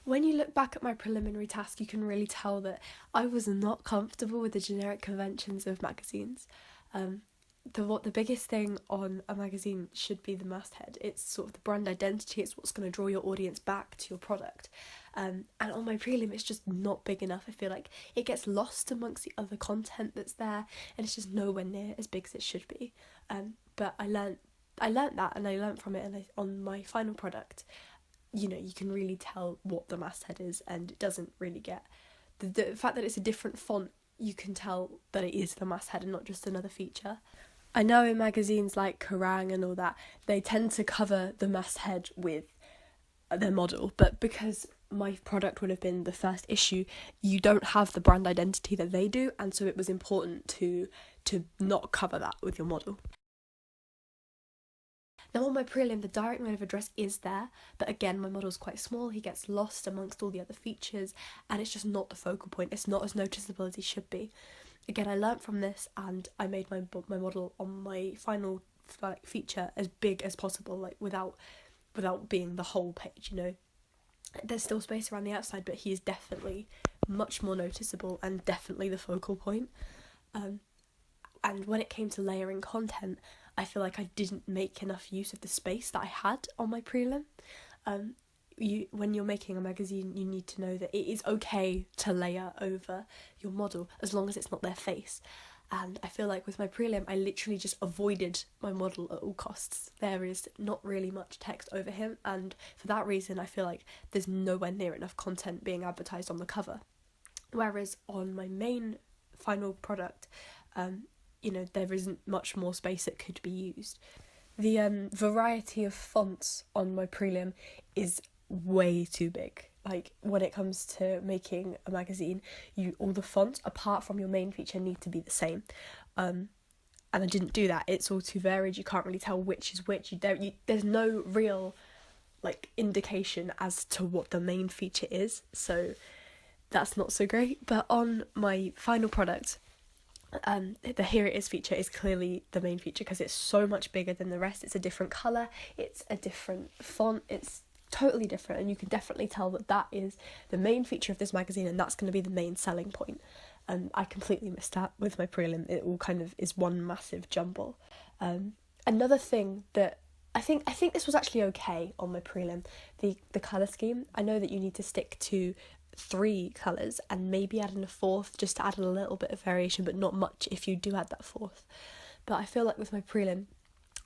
When you look back at my preliminary task, you can really tell that I was not comfortable with the generic conventions of magazines. Um, the biggest thing on a magazine should be the masthead. It's sort of the brand identity. It's what's going to draw your audience back to your product. And on my prelim, it's just not big enough. I feel like it gets lost amongst the other content that's there, and it's just nowhere near as big as it should be. But I learned that, and I learned from it. And on my final product, you can really tell what the masthead is, and it doesn't really get the fact that it's a different font. You can tell that it is the masthead and not just another feature. I know in magazines like Kerrang and all that, they tend to cover the masthead with their model, but because my product would have been the first issue, you don't have the brand identity that they do, and so it was important to not cover that with your model. Now on my prelim, the direct mode of address is there, but again, my model's quite small, he gets lost amongst all the other features, and it's just not the focal point. It's not as noticeable as he should be. Again, I learnt from this, and I made my model on my final feature as big as possible, without being the whole page. There's still space around the outside, but he is definitely much more noticeable and definitely the focal point. And when it came to layering content, I feel like I didn't make enough use of the space that I had on my prelim. When you're making a magazine, you need to know that it is okay to layer over your model as long as it's not their face. And I feel like with my prelim, I literally just avoided my model at all costs. There is not really much text over him, and for that reason, I feel like there's nowhere near enough content being advertised on the cover. Whereas on my main final product, there isn't much more space that could be used. The variety of fonts on my prelim is way too big. When it comes to making a magazine, all the fonts apart from your main feature need to be the same. And I didn't do that. It's all too varied. You can't really tell which is which. There's no real indication as to what the main feature is. So that's not so great. But on my final product, the Here It Is feature is clearly the main feature because it's so much bigger than the rest. It's a different colour, it's a different font, it's totally different, and you can definitely tell that is the main feature of this magazine, and that's going to be the main selling point. And I completely missed that with my prelim. It all kind of is one massive jumble. Another thing that I think this was actually okay on my prelim, the colour scheme. I know that you need to stick to 3 colours and maybe add in a 4th just to add a little bit of variation, but not much if you do add that 4th. But I feel like with my prelim,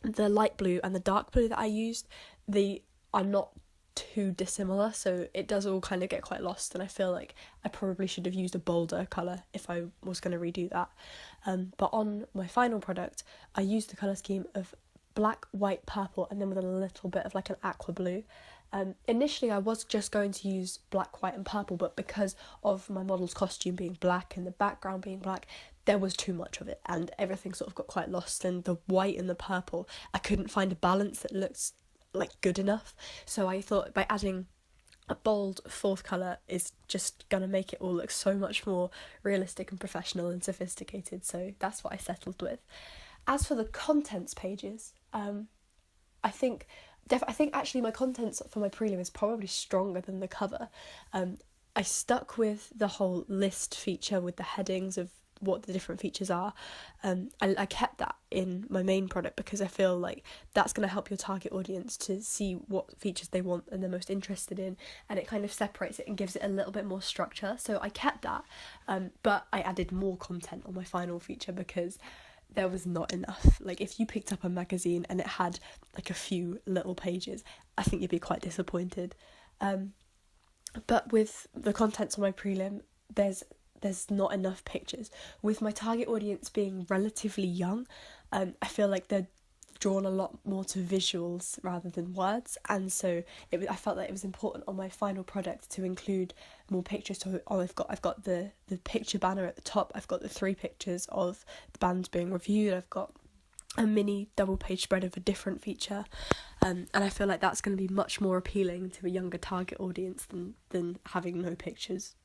the light blue and the dark blue that I used, they are not too dissimilar, so it does all kind of get quite lost, and I feel like I probably should have used a bolder colour if I was going to redo that. But on my final product, I used the colour scheme of black, white, purple, and then with a little bit of an aqua blue. Initially I was just going to use black, white and purple, but because of my model's costume being black and the background being black, there was too much of it and everything sort of got quite lost, and the white and the purple, I couldn't find a balance that looks good enough. So I thought by adding a bold 4th colour is just gonna make it all look so much more realistic and professional and sophisticated, so that's what I settled with. As for the contents pages, I think actually my contents for my prelim is probably stronger than the cover. I stuck with the whole list feature with the headings of what the different features are. I kept that in my main product because I feel like that's going to help your target audience to see what features they want and they're most interested in, and it kind of separates it and gives it a little bit more structure. So I kept that, but I added more content on my final feature because there was not enough. If you picked up a magazine and it had a few little pages, I think you'd be quite disappointed. But with the contents on my prelim, there's not enough pictures. With my target audience being relatively young, I feel like they're drawn a lot more to visuals rather than words, and so I felt that it was important on my final product to include more pictures. So I've got the picture banner at the top, I've got the 3 pictures of the bands being reviewed, I've got a mini double page spread of a different feature, and I feel like that's going to be much more appealing to a younger target audience than having no pictures.